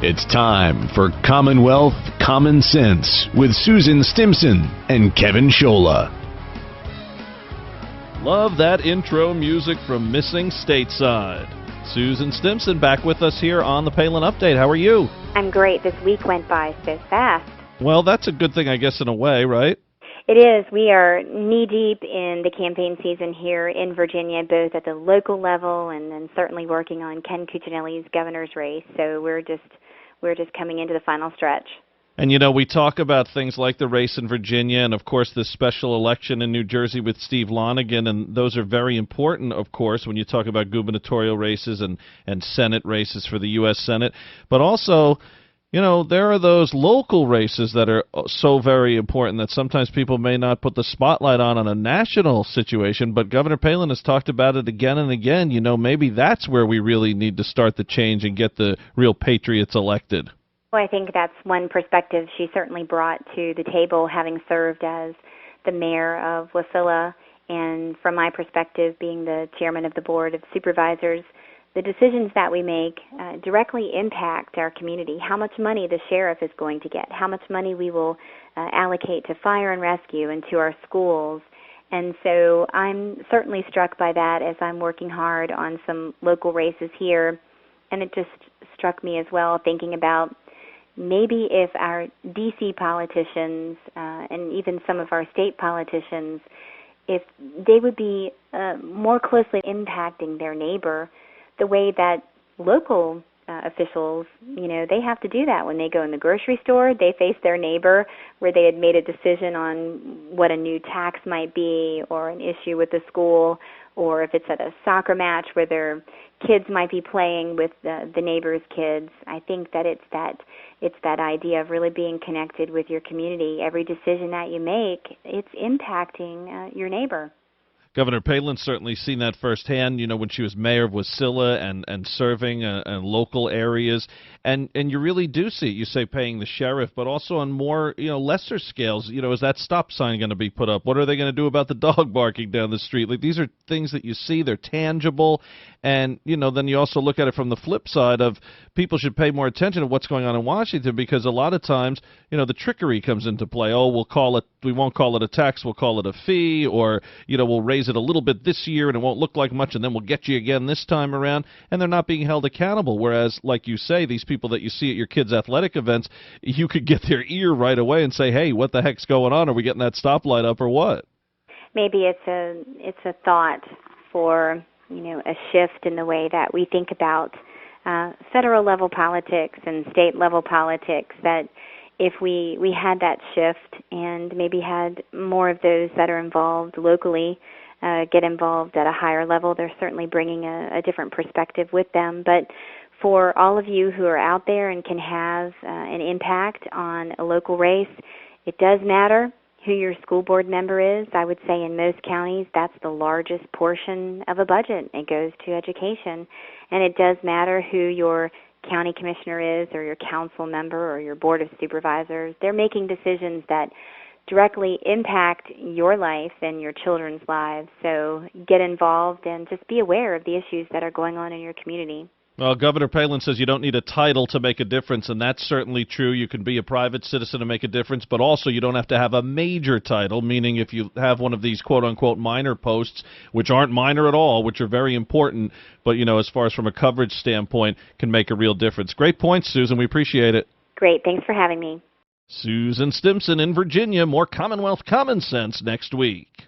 It's time for Commonwealth Common Sense with Susan Stimpson and Kevin Scholla. Love that intro music from Missing Stateside. Susan Stimpson back with us here on the Palin Update. How are you? I'm great. This week went by so fast. Well, that's a good thing, I guess, in a way, right? It is. We are knee-deep in the campaign season here in Virginia, both at the local level and then certainly working on Ken Cuccinelli's governor's race. So we're just coming into the final stretch. And, you know, we talk about things like the race in Virginia and, of course, this special election in New Jersey with Steve Lonigan, and those are very important, of course, when you talk about gubernatorial races and Senate races for the U.S. Senate. But also, you know, there are those local races that are so very important that sometimes people may not put the spotlight on a national situation, but Governor Palin has talked about it again and again. You know, maybe that's where we really need to start the change and get the real patriots elected. Well, I think that's one perspective she certainly brought to the table, having served as the mayor of Wasilla, and from my perspective, being the chairman of the Board of Supervisors. The decisions that we make directly impact our community, how much money the sheriff is going to get, how much money we will allocate to fire and rescue and to our schools. And so I'm certainly struck by that as I'm working hard on some local races here. And it just struck me as well, thinking about maybe if our D.C. politicians and even some of our state politicians, if they would be more closely impacting their neighbor the way that local officials, you know, they have to do that when they go in the grocery store. They face their neighbor where they had made a decision on what a new tax might be or an issue with the school, or if it's at a soccer match where their kids might be playing with the neighbor's kids. I think that it's that idea of really being connected with your community. Every decision that you make, it's impacting your neighbor. Governor Palin's certainly seen that firsthand, you know, when she was mayor of Wasilla and serving in local areas. And you really do see it. You say paying the sheriff, but also on more, you know, lesser scales. You know, is that stop sign going to be put up? What are they going to do about the dog barking down the street? Like, these are things that you see. They're tangible. And, you know, then you also look at it from the flip side of people should pay more attention to what's going on in Washington, because a lot of times, you know, the trickery comes into play. Oh, we won't call it a tax, we'll call it a fee, or, you know, we'll raise it a little bit this year and it won't look like much, and then we'll get you again this time around, and they're not being held accountable. Whereas, like you say, these people that you see at your kids' athletic events, you could get their ear right away and say, hey, what the heck's going on? Are we getting that stoplight up or what? Maybe it's a thought for, you know, a shift in the way that we think about federal level politics and state level politics, that if we had that shift and maybe had more of those that are involved locally get involved at a higher level, they're certainly bringing a different perspective with them. But for all of you who are out there and can have an impact on a local race, it does matter who your school board member is. I would say in most counties, that's the largest portion of a budget. It goes to education. And it does matter who your county commissioner is, or your council member, or your board of supervisors. They're making decisions that directly impact your life and your children's lives. So get involved and just be aware of the issues that are going on in your community. Well, Governor Palin says you don't need a title to make a difference, and that's certainly true. You can be a private citizen to make a difference, but also you don't have to have a major title, meaning if you have one of these quote-unquote minor posts, which aren't minor at all, which are very important, but, you know, as far as from a coverage standpoint, can make a real difference. Great points, Susan. We appreciate it. Great. Thanks for having me. Susan Stimpson in Virginia. More Commonwealth Common Sense next week.